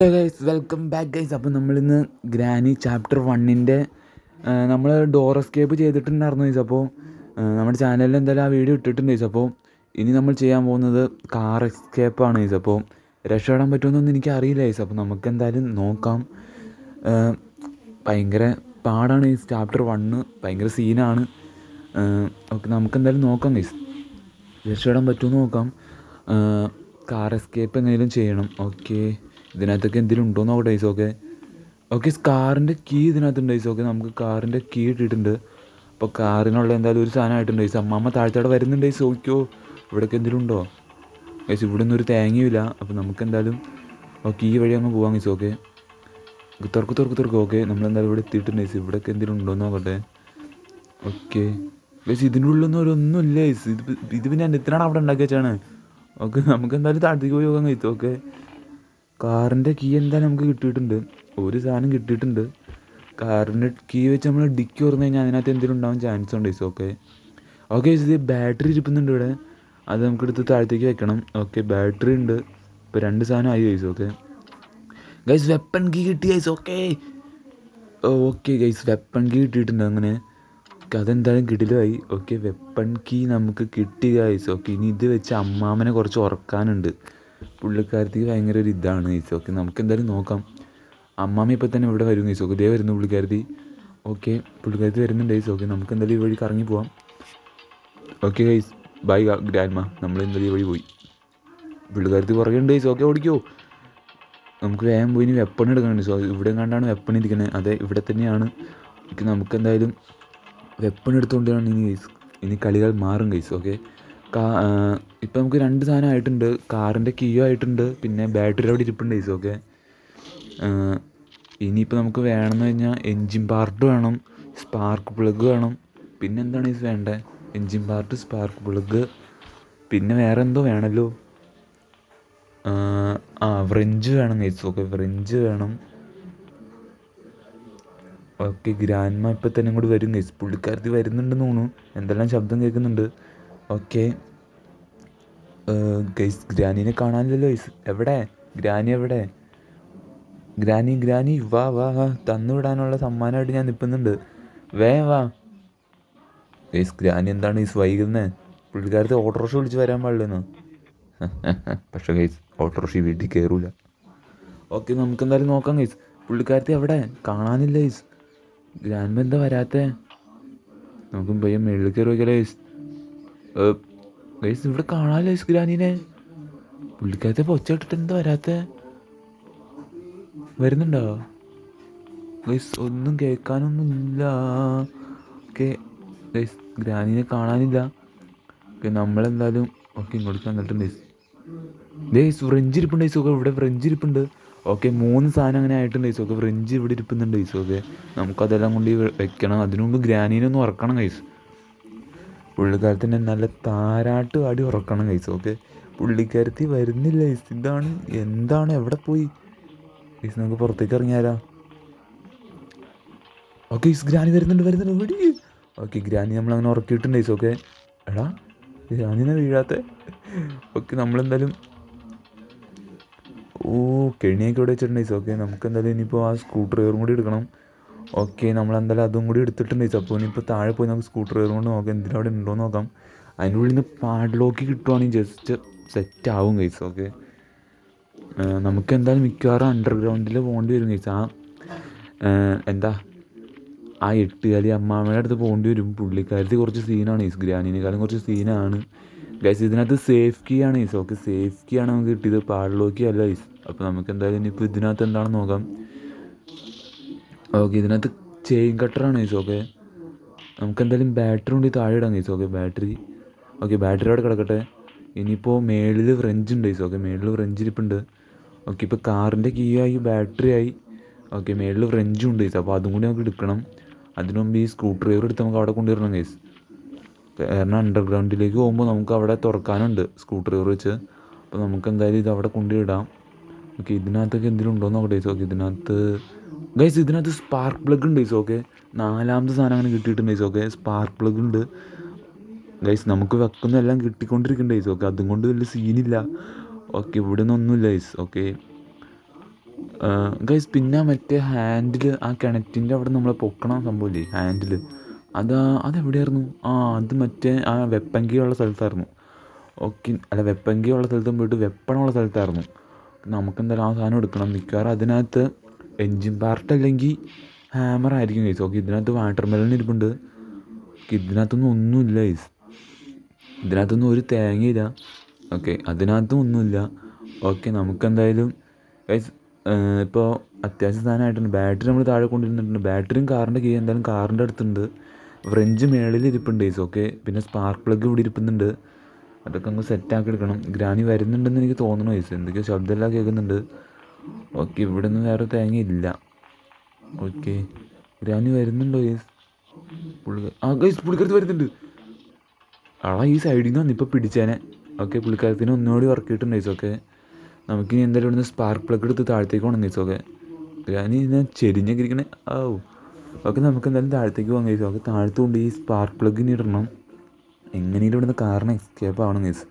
Guys welcome back guys. അപ്പോൾ നമ്മളിന്ന് granny chapter 1 നമ്മൾ ഡോർ എസ്കേപ്പ് ചെയ്തിട്ടുണ്ടായിരുന്നു ഗൈസ്. അപ്പോൾ നമ്മുടെ ചാനലിൽ എന്തായാലും ആ വീഡിയോ ഇട്ടിട്ടുണ്ട് ഗൈസ്. അപ്പോൾ ഇനി നമ്മൾ ചെയ്യാൻ പോകുന്നത് കാർ എസ്കേപ്പാണ് ഗൈസ്. അപ്പോൾ രക്ഷപ്പെടാൻ പറ്റുമെന്നൊന്നും എനിക്കറിയില്ല ഗൈസ്. അപ്പോൾ നമുക്ക് എന്തായാലും നോക്കാം. ഭയങ്കര പാടാണ് ഗൈസ്. ചാപ്റ്റർ 1 ഭയങ്കര സീനാണ്. ഓക്കെ, നമുക്കെന്തായാലും നോക്കാം ഗൈസ്. രക്ഷപ്പെടാൻ പറ്റുമെന്ന് നോക്കാം. കാർ എസ്കേപ്പ് എങ്ങനെയും ചെയ്യണം. ഓക്കെ, ഇതിനകത്തൊക്കെ എന്തെങ്കിലും ഉണ്ടോ എന്ന് നോക്കട്ടെ ഗൈസ്. ഓക്കെ കാറിൻ്റെ കീ ഇതിനകത്തുണ്ട് ഗൈസ്. ഓക്കെ, നമുക്ക് കാറിൻ്റെ കീ ഇട്ടിട്ടുണ്ട്. അപ്പോൾ കാറിനുള്ള എന്തായാലും ഒരു സാധനം ആയിട്ടുണ്ട് ഗൈസ്. അമ്മമ്മ താഴ്ത്താടെ വരുന്നുണ്ട് ഗൈസ്. ഓക്കെയോ, ഇവിടെയൊക്കെ എന്തെങ്കിലും ഉണ്ടോ ഗൈസ്? ഇവിടെ ഒന്നും ഒരു തേങ്ങയുമില്ല. അപ്പോൾ നമുക്ക് എന്തായാലും ഈ വഴി അങ്ങ് പോവാം ഗൈസ്. ഓക്കെ, തുറക്ക്. ഓക്കെ, നമ്മളെന്തായാലും ഇവിടെ എത്തിയിട്ടുണ്ട് ഗൈസ്. ഇവിടെയൊക്കെ എന്തെങ്കിലും ഉണ്ടോ എന്ന് നോക്കട്ടെ. ഓക്കെ ഗൈസ്, ഇതിൻ്റെ ഉള്ളിലൊന്നും ഒന്നുമില്ല ഗൈസ്. ഇത് പിന്നെ എന്തിനാണ് അവിടെ ഉണ്ടാക്കി വെച്ചാണ്. ഓക്കെ, നമുക്ക് എന്തായാലും താഴത്തേക്ക് പോയി നോക്കാം ഗൈസ്. ഓക്കെ, കാറിൻ്റെ കീ എന്തായാലും നമുക്ക് കിട്ടിയിട്ടുണ്ട്. ഒരു സാധനം കിട്ടിയിട്ടുണ്ട്. കാറിൻ്റെ കീ വെച്ച് നമ്മൾ ഡിക്കി തുറന്നു കഴിഞ്ഞാൽ അതിനകത്ത് എന്തെങ്കിലും ഉണ്ടാവാൻ ചാൻസ് ഉണ്ട് ഗൈസ്. ഓക്കെ ഇത് ബാറ്ററി ഇരിക്കുന്നുണ്ട് ഇവിടെ. അത് നമുക്കെടുത്ത് താഴത്തേക്ക് വെക്കണം. ഓക്കെ, ബാറ്ററി ഉണ്ട്. ഇപ്പോൾ 2 സാധനം ആയി ഗൈസ്. ഗൈസ് വെപ്പൺ കീ കിട്ടി guys. Okay guys, weapon key കിട്ടിയിട്ടുണ്ട്. അങ്ങനെ അതെന്തായാലും കിടിലുമായി. ഓക്കെ, വെപ്പൺ കീ നമുക്ക് കിട്ടി ഗൈസ്. ഓക്കെ, ഇനി ഇത് വെച്ച് അമ്മാമനെ കുറച്ച് ഉറക്കാനുണ്ട്. പുള്ളിക്കാരത്തിക്ക് ഭയങ്കര ഒരു ഇതാണ് ഗൈസ്. ഓക്കെ, നമുക്ക് എന്തായാലും നോക്കാം. അമ്മാമ ഇപ്പോൾ തന്നെ ഇവിടെ വരും ഗൈസ്. ഓക്കെ, ഇതേ വരുന്നു പുള്ളിക്കാരത്തി. ഓക്കെ, പുള്ളിക്കാരത്തി വരുന്നുണ്ട് ഗൈസ്. ഓക്കെ, നമുക്ക് എന്തായാലും ഈ വഴി കറങ്ങി പോവാം. Okay guys, bye grandma. നമ്മൾ എന്തായാലും ഈ വഴി പോയി. പുള്ളിക്കാരത്തി പുറകെ ഉണ്ട് ഗൈസ്. ഓക്കെ, ഓടിക്കോ. നമുക്ക് വേഗം പോയി ഇനി വെപ്പൺ എടുക്കണം ഗൈസ്. ഇവിടെ കണ്ടാണ് വെപ്പൺ ഇരിക്കുന്നത്. അതെ, ഇവിടെ തന്നെയാണ്. ഓക്കെ, നമുക്ക് എന്തായാലും വെപ്പൺ എടുത്തുകൊണ്ടാണ് ഇനി കളികൾ മാറും ഗൈസ്. ഓക്കെ, ഇപ്പം നമുക്ക് 2 സാധനം ആയിട്ടുണ്ട്. കാറിൻ്റെ കീയോ ആയിട്ടുണ്ട്, പിന്നെ ബാറ്ററി അവിടെ ഇരിപ്പുണ്ട് ഗൈസ്. ഓക്കെ, ഇനിയിപ്പോൾ നമുക്ക് വേണമെന്ന് കഴിഞ്ഞാൽ എൻജിൻ പാർട്ട് വേണം, സ്പാർക്ക് പ്ലഗ് വേണം. പിന്നെ എന്താണ് ഗൈസ് വേണ്ടത്? എൻജിൻ പാർട്ട്, സ്പാർക്ക് പ്ലഗ്, പിന്നെ വേറെ എന്തോ വേണമല്ലോ. വ്രെഞ്ച് വേണം ഗൈസ്. ഓക്കെ, വ്രെഞ്ച് വേണം. ഓക്കെ, ഗ്രാൻഡ്മ ഇപ്പം തന്നെ ഇങ്ങോട്ട് വരും ഗൈസ്. പുള്ളിക്കാരത്തി വരുന്നുണ്ടെന്ന് തോന്നുന്നു. എന്തെല്ലാം ശബ്ദം കേൾക്കുന്നുണ്ട്. ഓക്കെ ഗൈസ്, ഗ്രാനീനെ കാണാനില്ലല്ലോ ഗൈസ്. എവിടെ ഗ്രാനി? എവിടെ ഗ്രാനി? വാ തന്നു വിടാനുള്ള സമ്മാനമായിട്ട് ഞാൻ നിൽക്കുന്നുണ്ട്. വാ ഗൈസ്. ഗ്രാനി എന്താണ് ഗൈസ് വൈകുന്നത്? പുള്ളിക്കാരത്തെ ഓട്ടോറിക്ഷ വിളിച്ച് വരാൻ പാടില്ലെന്ന്. പക്ഷേ ഗൈസ്, ഓട്ടോറിക്ഷ വീട്ടിൽ കയറൂല. ഓക്കെ, നമുക്ക് എന്തായാലും നോക്കാം ഗൈസ്. പുള്ളിക്കാരത്തി എവിടെ? കാണാനില്ല ഗൈസ്. ഗ്രാൻഡ്മ എന്താ വരാത്തെ? നമുക്ക് പയ്യെ മേളിൽ കയറി വയ്ക്കല്ലേ ഗൈസ്. ഗൈസ്, ഇവിടെ കാണാനില്ല ഗൈസ് ഗ്രാനീനെ. പുള്ളിക്കാരത്തെ പൊച്ചിട്ടിട്ട് എന്താ വരാത്തെ? വരുന്നുണ്ടോ ഗൈസ്? ഒന്നും കേൾക്കാനൊന്നുമില്ല. ഓക്കെ ഗൈസ്, ഗ്രാനീനെ കാണാനില്ല. ഓക്കെ, നമ്മളെന്തായാലും ഇങ്ങോട്ട് വന്നിട്ടുണ്ട് ഗൈസ്. ഫ്രഞ്ച് ഇരിപ്പുണ്ട് ഗൈസ്. ഇവിടെ ഫ്രഞ്ച് ഇരിപ്പുണ്ട്. ഓക്കെ, 3 സാധനം അങ്ങനെ ആയിട്ടുണ്ട് ഗൈസ്. ഫ്രഞ്ച് ഇവിടെ ഇരിപ്പുന്നുണ്ട് ഗൈസ്. നമുക്കതെല്ലാം കൊണ്ട് വെക്കണം. അതിനു മുമ്പ് ഗ്രാനീനൊന്ന് ഉറക്കണം ഗൈസ്. പുള്ളിക്കാരത്തിൻ്റെ നല്ല താരാട്ട് പാടി ഉറക്കണം ഗൈസ്. പുള്ളിക്കാരത്തി വരുന്നില്ല ഗൈസ്. എന്താണ് എവിടെ പോയി ഗൈസ്? നമുക്ക് പുറത്തേക്ക് ഇറങ്ങിയാലോ? ഓക്കെ ഗൈസ്, ഗ്രാനി വരുന്നുണ്ട്. ഓക്കെ, ഗ്രാനി നമ്മളങ്ങനെ ഉറക്കിയിട്ടുണ്ട് ഗൈസ്. എടാ, ഗ്രാനിനെ വീഴാത്തെ? ഓക്കെ, നമ്മളെന്തായാലും കെണിയൊക്കെ ഇവിടെ വെച്ചിട്ടുണ്ട് ഗൈസ്. നമുക്കെന്തായാലും ഇനിയിപ്പോൾ ആ സ്ക്രൂ ഡ്രൈവറും കൂടി എടുക്കണം. ഓക്കെ, നമ്മളെന്തായാലും അതും കൂടി എടുത്തിട്ടുണ്ട് ഗൈസ്. അപ്പോൾ ഇനിയിപ്പോൾ താഴെ പോയി നമുക്ക് സ്ക്രൂ ഡ്രൈവർ കൊണ്ട് നോക്കാം എന്തിനും അവിടെ ഉണ്ടോ എന്ന് നോക്കാം. അതിൻ്റെ ഉള്ളിൽ നിന്ന് പാഡ്ലോക്ക് കിട്ടുവാണെങ്കിൽ ജസ്റ്റ് സെറ്റ് ആവും ഗൈസ്. നമുക്ക് എന്തായാലും മിക്കവാറും അണ്ടർഗ്രൗണ്ടിൽ പോകേണ്ടി വരും ഗൈസ്. ആ 8 കളി അമ്മാമ്മയുടെ അടുത്ത് പോകേണ്ടി വരും. പുള്ളിക്കാരത്തി കുറച്ച് സീനാണ് ഗൈസ്. ഗ്രാനീനേക്കാളും കുറച്ച് സീനാണ് ഗൈസ്. ഇതിനകത്ത് സേഫ് കീ ആണ് ഗൈസ്. സേഫ് കീ ആണ് നമുക്ക് കിട്ടിയത്, പാഡ്ലോക്ക് അല്ല ഗൈസ്. അപ്പോൾ നമുക്ക് എന്തായാലും ഇനിയിപ്പോൾ ഇതിനകത്ത് എന്താണെന്ന് നോക്കാം. ഇതിനകത്ത് ചെയിൻ കട്ടറാണ് ഗൈസ്. നമുക്ക് എന്തായാലും ബാറ്ററി കൊണ്ട് താഴെ ഇടാം ഗൈസ്. ബാറ്ററി അവിടെ കിടക്കട്ടെ. ഇനിയിപ്പോൾ മേളിൽ ഫ്രഞ്ച് ഉണ്ട് ഗൈസ്. മേളിൽ ഫ്രഞ്ച് ഇരിപ്പുണ്ട്. ഇപ്പോൾ കാറിൻ്റെ കീ ആയി, ബാറ്ററി ആയി. മേളിൽ ഫ്രഞ്ചും ഉണ്ട് ഗൈസ്. അപ്പോൾ അതും കൂടി നമുക്ക് എടുക്കണം. അതിനു മുമ്പ് ഈ സ്ക്രൂ ഡ്രൈവർ എടുത്ത് നമുക്ക് അവിടെ കൊണ്ടുവരണം ഗൈസ്. കാരണം അണ്ടർഗ്രൗണ്ടിലേക്ക് പോകുമ്പോൾ നമുക്ക് അവിടെ തുറക്കാനുണ്ട് സ്ക്രൂ ഡ്രൈവർ വെച്ച്. അപ്പോൾ നമുക്ക് എന്തായാലും ഇത് അവിടെ കൊണ്ടുപോയിടാം. ഇതിനകത്തൊക്കെ എന്തെങ്കിലും ഉണ്ടോ എന്ന് നോക്കട്ടെ ഗൈസ്. ഇതിനകത്ത് സ്പാർക്ക് പ്ലഗ് ഉണ്ട് ഗൈസ്. 4ാമത്തെ സാധനം അങ്ങനെ കിട്ടിയിട്ടുണ്ട് ഗൈസ്. സ്പാർക്ക് പ്ലഗ് ഉണ്ട് ഗൈസ്. നമുക്ക് വെക്കുന്നതെല്ലാം കിട്ടിക്കൊണ്ടിരിക്കുന്നുണ്ട് ഗൈസ്. അതും കൊണ്ട് വലിയ സീനില്ല. ഇവിടെ നിന്നൊന്നുമില്ല ഗൈസ്. ഗൈസ് പിന്നെ മറ്റേ ഹാൻഡിൽ ആ കിണറ്റിൻ്റെ അവിടെ നമ്മൾ പൊക്കണം സംഭവമില്ലേ ഹാൻഡിൽ, അതെവിടെയായിരുന്നു? അത് മറ്റേ ആ വെപ്പങ്കിയുള്ള സ്ഥലത്തായിരുന്നു. ഓക്കെ, അല്ല വെപ്പങ്കിയുള്ള സ്ഥലത്തും പോയിട്ട് വെപ്പണമുള്ള സ്ഥലത്തായിരുന്നു. നമുക്കെന്തായാലും ആ സാധനം എടുക്കണം. മിക്കവാറും അതിനകത്ത് എൻജിൻ പാർട്ട് അല്ലെങ്കിൽ ഹാമർ ആയിരിക്കും ഗൈസ്. ഓക്കെ, ഇതിനകത്ത് വാട്ടർ മെലൺ ഇരിപ്പുണ്ട്. ഇതിനകത്തൊന്നും ഒന്നുമില്ല ഗൈസ്, ഇതിനകത്തൊന്നും ഒരു തേങ്ങയില്ല. ഓക്കെ, അതിനകത്തും ഒന്നുമില്ല. ഓക്കെ, നമുക്കെന്തായാലും ഗൈസ് ഇപ്പോൾ അത്യാവശ്യം സാധനമായിട്ടുണ്ട്. ബാറ്ററി നമ്മൾ താഴെ കൊണ്ടിരുന്നിട്ടുണ്ട്. ബാറ്ററിയും കാറിൻ്റെ കീ എന്തായാലും കാറിൻ്റെ അടുത്തുണ്ട്. ഫ്രഞ്ച് മേളിൽ ഇരിപ്പുണ്ട് ഗൈസ്. ഓക്കെ, പിന്നെ സ്പാർക്ക് പ്ലഗ് ഇവിടെ ഇരിപ്പുന്നുണ്ട്. അതൊക്കെ അങ്ങ് സെറ്റാക്കി എടുക്കണം. ഗ്രാനി വരുന്നുണ്ടെന്ന് എനിക്ക് തോന്നണു ഗൈസ്, എന്തൊക്കെയോ ശബ്ദമെല്ലാം കേൾക്കുന്നുണ്ട്. ഓക്കെ, ഇവിടെ നിന്ന് വേറെ തേങ്ങയില്ല. ഓക്കെ, ഗ്രാനി വരുന്നുണ്ടോ ഗൈസ്? ഗൈസ് പുള്ളിക്കാരത്ത് വരുന്നുണ്ട്. ഈ സൈഡിൽ നിന്ന് വന്നിപ്പോൾ പിടിച്ചേനെ. ഓക്കെ, പുള്ളിക്കാരത്തിന് ഒന്നുകൂടി വർക്ക് ചെയ്തിട്ടുണ്ട് ഗൈസ്. ഓക്കെ, നമുക്കിനി എന്തായാലും ഇവിടുന്ന് സ്പാർക്ക് പ്ലഗ് എടുത്ത് താഴത്തേക്ക് പോകണം ഗൈസ്. ഓക്കെ, ഗ്രാനി ഞാൻ ചെരിഞ്ഞൊക്കെ ഇരിക്കണേ. ഓക്കെ, നമുക്ക് എന്തായാലും താഴത്തേക്ക് പോകാം ഗൈസ്. ഓക്കെ, താഴത്ത് കൊണ്ട് ഈ സ്പാർക്ക് പ്ലഗിന് ഇടണം. എങ്ങനെയും ഇവിടുന്ന് കാറിന് എസ്കേപ്പ് ആവണം ഗൈസ്.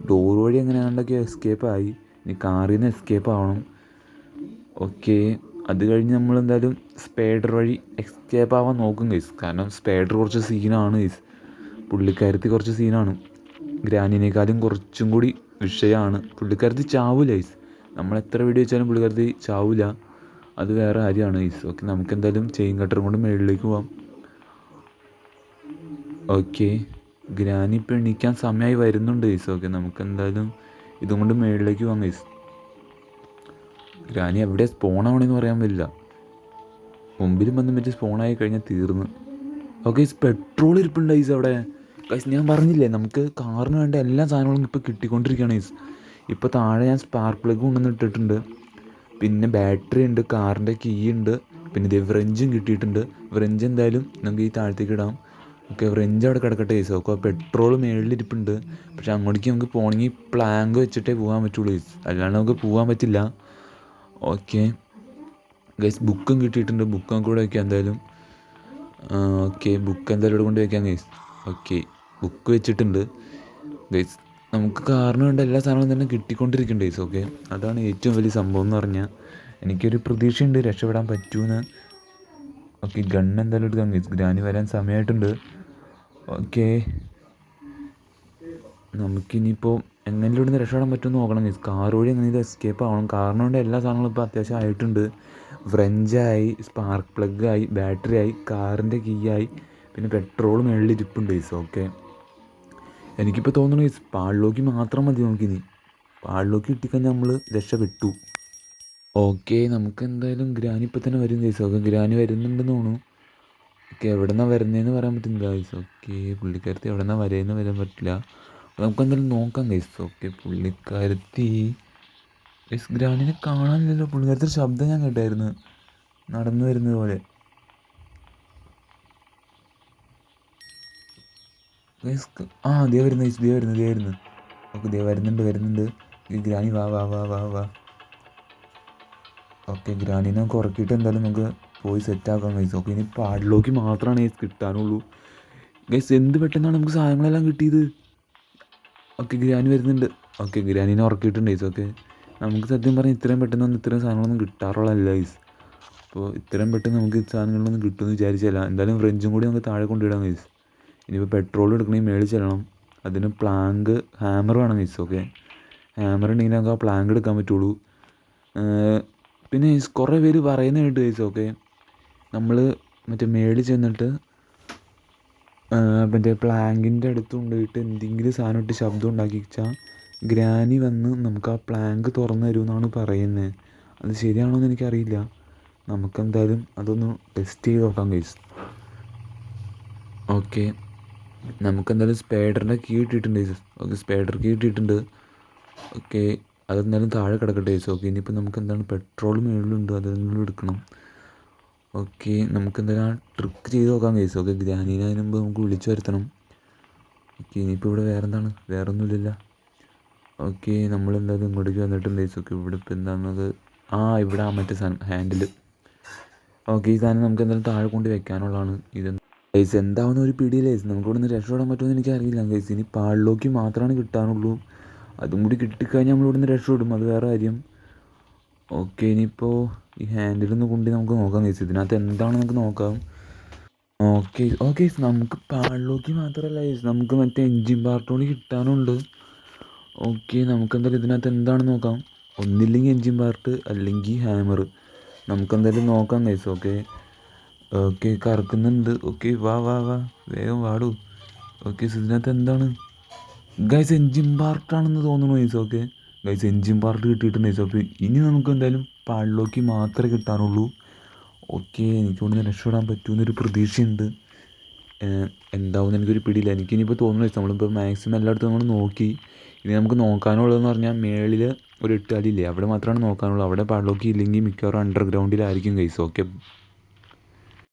ഡോർ വഴി എങ്ങനെയാണ്ടൊക്കെ എസ്കേപ്പ് ആയി, ഇനി കാറിൽ നിന്ന് എസ്കേപ്പ് ആവണം. ഓക്കെ, അത് കഴിഞ്ഞ് നമ്മളെന്തായാലും സ്പൈഡർ വഴി എസ്കേപ്പ് ആവാൻ നോക്കും ഗൈസ്. കാരണം സ്പൈഡർ കുറച്ച് സീനാണ് ഗൈസ്, പുള്ളിക്കാരത്തി കുറച്ച് സീനാണ്. ഗ്രാനിനേക്കാളും കുറച്ചും കൂടി വിഷയമാണ്. പുള്ളിക്കാരത്തി ചാവൂല ഗൈസ്, നമ്മൾ എത്ര വീഡിയോ വെച്ചാലും പുള്ളിക്കാരത്തി ചാവൂല, അത് വേറെ കാര്യമാണ് ഗൈസ്. ഓക്കെ, നമുക്കെന്തായാലും ചെയിൻ കട്ടറും കൊണ്ട് മുകളിലേക്ക് പോവാം. ഓക്കെ, ഗ്രാനി ഇപ്പോൾ എണീക്കാൻ സമയമായി വരുന്നുണ്ട് ഗൈസ്. ഓക്കെ, നമുക്കെന്തായാലും ഇതും കൊണ്ട് മുകളിലേക്ക് പോകാം ഗൈസ്. ഗ്രാനി എവിടെ സ്പോണാവണമെന്ന് പറയാൻ പറ്റില്ല, മുമ്പിലും വന്ന് മറ്റേ സ്പോണായി കഴിഞ്ഞാൽ തീർന്ന്. ഓക്കെ, പെട്രോൾ ഇരിപ്പുണ്ട് ഗൈസ് അവിടെ. ഗൈസ് ഞാൻ പറഞ്ഞില്ലേ, നമുക്ക് കാറിന് വേണ്ട എല്ലാ സാധനങ്ങളും ഇപ്പോൾ കിട്ടിക്കൊണ്ടിരിക്കുകയാണ് ഗൈസ്. ഇപ്പോൾ താഴെ ഞാൻ സ്പാർക്ക് പ്ലഗ് കൊണ്ടുവന്ന് ഇട്ടിട്ടുണ്ട്. പിന്നെ ബാറ്ററി ഉണ്ട്, കാറിൻ്റെ കീ ഉണ്ട്, പിന്നെ ഇത് ഫ്രഞ്ചും കിട്ടിയിട്ടുണ്ട്. ഫ്രഞ്ച് എന്തായാലും നമുക്ക് ഈ താഴത്തേക്ക് ഇടാം. ഓക്കെ, ഫ്രഞ്ച് അവിടെ കിടക്കട്ടെ ഗൈസ്. Okay, petrol മേളിലിരിപ്പുണ്ട്. പക്ഷെ അങ്ങോട്ടേക്ക് നമുക്ക് പോകണമെങ്കിൽ പ്ലാങ്ക് വെച്ചിട്ടേ പോകാൻ പറ്റുള്ളൂ ഗൈസ്, അല്ലാണ്ട് നമുക്ക് പോകാൻ പറ്റില്ല. ഓക്കെ ഗൈസ്, ബുക്കും കിട്ടിയിട്ടുണ്ട്. ബുക്കും കൂടെ വയ്ക്കാം എന്തായാലും. ഓക്കെ, ബുക്ക് എന്തായാലും ഇവിടെ കൊണ്ട് വയ്ക്കാം ഗൈസ്. ഓക്കെ, ബുക്ക് വെച്ചിട്ടുണ്ട് ഗൈസ്. നമുക്ക് കാറിന് വേണ്ട എല്ലാ സാധനങ്ങളും തന്നെ കിട്ടിക്കൊണ്ടിരിക്കുന്നുണ്ട് ഗൈസ്. ഓക്കെ, അതാണ് ഏറ്റവും വലിയ സംഭവം എന്ന് പറഞ്ഞാൽ. എനിക്കൊരു പ്രതീക്ഷയുണ്ട് രക്ഷപ്പെടാൻ പറ്റുമെന്ന്. ഓക്കെ, ഗണ്ണ് എന്തായാലും എടുക്കാം ഗൈസ്, ഗ്രാനി വരാൻ സമയമായിട്ടുണ്ട്. ഓക്കെ, നമുക്കിനിയിപ്പോൾ എങ്ങനെയും ഇവിടുന്ന് രക്ഷപ്പെടാൻ പറ്റുമെന്ന് നോക്കണം ഗൈസ്. കാർ വഴി എങ്ങനെയും എസ്കേപ്പ് ആവണം. കാറിന് വേണ്ട എല്ലാ സാധനങ്ങളും ഇപ്പോൾ അത്യാവശ്യം ആയിട്ടുണ്ട്. ഫ്രഞ്ചായി, സ്പാർക്ക് പ്ലഗ് ആയി, ബാറ്ററി ആയി, കാറിൻ്റെ കീ ആയി, പിന്നെ പെട്രോൾ മേളിൽ ഇരിപ്പുണ്ട് ഗൈസ്. ഓക്കെ, എനിക്കിപ്പോൾ തോന്നുന്നു ഗൈസ് പാളിലോക്ക് മാത്രം മതി നമുക്കിനി. പാളിലോക്ക് കിട്ടിക്കഴിഞ്ഞാൽ നമ്മൾ രക്ഷപ്പെട്ടു. ഓക്കെ, നമുക്ക് എന്തായാലും ഗ്രാനി ഇപ്പം തന്നെ വരും ഗൈസ്. ഓക്കെ, ഗ്രാനി വരുന്നുണ്ടെന്ന് തോന്നുന്നു. ഓക്കെ, എവിടെ നിന്നാണ് വരുന്നതെന്ന് പറയാൻ പറ്റുന്നില്ല ഗൈസ്. ഓക്കെ, പുള്ളിക്കാരത്തി എവിടെ നിന്നാണ് വരെയെന്ന് വരാൻ പറ്റില്ല. നമുക്ക് എന്തായാലും നോക്കാം ഗൈസ്. ഓക്കെ, പുള്ളിക്കാരത്തി ഗൈസ് ഗ്രാനിനെ കാണാനില്ലല്ലോ. പുള്ളിക്കാരത്തി ശബ്ദം ഞാൻ കേട്ടായിരുന്നു നടന്നു വരുന്നത് പോലെ. ഗൈസ് ദേ വരുന്നു ഗൈസ്, ദേ വരുന്നു. ഓക്കെ, ദേ വരുന്നുണ്ട്. ഗ്രാനി വാ വാ വാ വാ വാ ഓക്കെ, ഗ്രാനിനെ നമുക്ക് ഉറക്കിയിട്ട് എന്തായാലും നമുക്ക് പോയി സെറ്റാക്കാം ഗൈസ്. ഓക്കെ, ഇനി പാഡിലോക്ക് മാത്രമാണ് ഗൈസ് കിട്ടാനുള്ളൂ ഗൈസ്. എന്ത് പെട്ടെന്നാണ് നമുക്ക് സാധനങ്ങളെല്ലാം കിട്ടിയത്. ഓക്കെ, ഗ്രാനി വരുന്നുണ്ട്. ഓക്കെ, ഗ്രാനിനെ ഉറക്കിയിട്ടുണ്ട് ഗൈസ്. ഓക്കെ, നമുക്ക് സത്യം പറഞ്ഞാൽ ഇത്രയും പെട്ടെന്നൊന്നും ഇത്രയും സാധനങ്ങളൊന്നും കിട്ടാറുള്ളതല്ല ഗൈസ്. അപ്പോൾ ഇത്രയും പെട്ടെന്ന് നമുക്ക് സാധനങ്ങളൊന്നും കിട്ടുമെന്ന് വിചാരിച്ചില്ല. എന്തായാലും ഫ്രഞ്ചും കൂടി നമുക്ക് താഴെ കൊണ്ടിടാം ഗൈസ്. ഇനിയിപ്പോൾ പെട്രോൾ എടുക്കണമെങ്കിൽ മേളിൽ ചെല്ലണം. അതിന് പ്ലാങ്ക് ഹാമർ വേണം ഗൈസ്. ഓക്കെ, ഹാമർ ഉണ്ടെങ്കിൽ നമുക്ക് ആ പ്ലാങ്ക് എടുക്കാൻ പറ്റുള്ളൂ. പിന്നെ കുറേ പേര് പറയുന്നത് കേട്ട് ഗൈസ്. ഓക്കെ, നമ്മൾ മറ്റേ മേളിൽ ചെന്നിട്ട് മറ്റേ പ്ലാങ്കിൻ്റെ അടുത്ത് കൊണ്ടുപോയിട്ട് എന്തെങ്കിലും സാധനം ഇട്ട് ശബ്ദം ഉണ്ടാക്കി വെച്ചാൽ ഗ്രാനി വന്ന് നമുക്ക് ആ പ്ലാങ്ക് തുറന്നു തരുമെന്നാണ് പറയുന്നത്. അത് ശരിയാണോ എന്ന് എനിക്കറിയില്ല. നമുക്കെന്തായാലും അതൊന്ന് ടെസ്റ്റ് ചെയ്ത് നോക്കാം ഗൈസ്. ഓക്കെ, നമുക്കെന്തായാലും സ്പൈഡറിൻ്റെ കീ ഇട്ടിട്ടുണ്ട് ഗൈസ്. ഓക്കെ, സ്പൈഡർ കീ ഇട്ടിട്ടുണ്ട്. ഓക്കെ, അതെന്തായാലും താഴെ കിടക്കട്ടെ ഗൈസ്. ഓക്കെ, ഇനിയിപ്പോൾ നമുക്ക് എന്താണ് പെട്രോൾ മുകളിലുണ്ട്, അതെന്തായാലും എടുക്കണം. ഓക്കെ, നമുക്കെന്തായാലും ആ ട്രിക്ക് ചെയ്ത് നോക്കാം ഗൈസ്. ഓക്കെ, ഗ്രാനീനെ അതിന് മുമ്പ് നമുക്ക് വിളിച്ചു വരുത്തണം. ഓക്കെ, ഇനിയിപ്പോൾ ഇവിടെ വേറെ ഒന്നുമില്ല. ഓക്കെ, നമ്മളെന്തായാലും ഇങ്ങോട്ടേക്ക് വന്നിട്ടുണ്ട് ഗൈസ്. ഓക്കെ, ഇവിടെ ഇപ്പോൾ എന്താണെന്നത് ഇവിടെ മറ്റേ സാധനം ഹാൻഡിൽ. ഓക്കെ, ഈ സാധനം നമുക്ക് എന്തായാലും താഴെ കൊണ്ട് വെക്കാനുള്ളതാണ്. ഇത് ഗൈസ് എന്താവുന്ന ഒരു പിടിയില്ല ഗൈസ്. നമുക്ക് ഇവിടെ നിന്ന് രക്ഷപ്പെടാൻ പറ്റുമെന്ന് എനിക്കറിയില്ല ഗൈസ്. ഇനി പാളിലോക്ക് മാത്രമാണ് കിട്ടാനുള്ളൂ. അതും കൂടി കിട്ടിക്കഴിഞ്ഞാൽ നമ്മളിവിടെ നിന്ന് രക്ഷപ്പെടും, അത് വേറെ കാര്യം. ഓക്കെ ഇനിയിപ്പോൾ ഈ ഹാൻഡിലൊന്ന് കൊണ്ട് നമുക്ക് നോക്കാം ഗൈസ്. ഇതിനകത്ത് എന്താണ് നമുക്ക് നോക്കാം. ഓക്കെ ഓക്കെ നമുക്ക് പാളിലോക്കി മാത്രമല്ല ഗൈസ്, നമുക്ക് മറ്റേ എൻജിൻ പാർട്ട് കൂടി കിട്ടാനുണ്ട്. ഓക്കെ നമുക്കെന്തായാലും ഇതിനകത്ത് എന്താണെന്ന് നോക്കാം. ഒന്നില്ലെങ്കിൽ എൻജിൻ പാർട്ട് അല്ലെങ്കിൽ ഹാമർ. നമുക്കെന്തായാലും നോക്കാം ഗൈസ്. ഓക്കെ ഓക്കെ കറക്കുന്നുണ്ട്. ഓക്കെ വാ വാ വാ വേഗം വാടൂ. ഓക്കെ ഇതിനകത്ത് എന്താണ് ഗൈസ്, എൻജിൻ പാർട്ടാണെന്ന് തോന്നുന്നു guys. Okay guys engine part കിട്ടിയിട്ടുണ്ട് ഗൈസ്. അപ്പോൾ ഇനി നമുക്ക് എന്തായാലും പാളിലോക്കി മാത്രമേ കിട്ടാനുള്ളൂ. ഓക്കെ എനിക്കൊന്ന് രക്ഷപ്പെടാൻ പറ്റുമെന്നൊരു പ്രതീക്ഷയുണ്ട്. എന്താവുമെന്ന് എനിക്കൊരു പിടിയില്ല. എനിക്കിനിപ്പോൾ തോന്നുന്നു ഗൈസ്, നമ്മളിപ്പോൾ മാക്സിമം എല്ലായിടത്തും നമ്മൾ നോക്കി. ഇനി നമുക്ക് നോക്കാനുള്ളതെന്ന് പറഞ്ഞാൽ മേളിൽ ഒരു എട്ടുകാലില്ലേ, അവിടെ മാത്രമാണ് നോക്കാനുള്ളൂ. അവിടെ പാളിലോക്കി ഇല്ലെങ്കിൽ മിക്കവാറും അണ്ടർഗ്രൗണ്ടിലായിരിക്കും ഗൈസ്. ഓക്കെ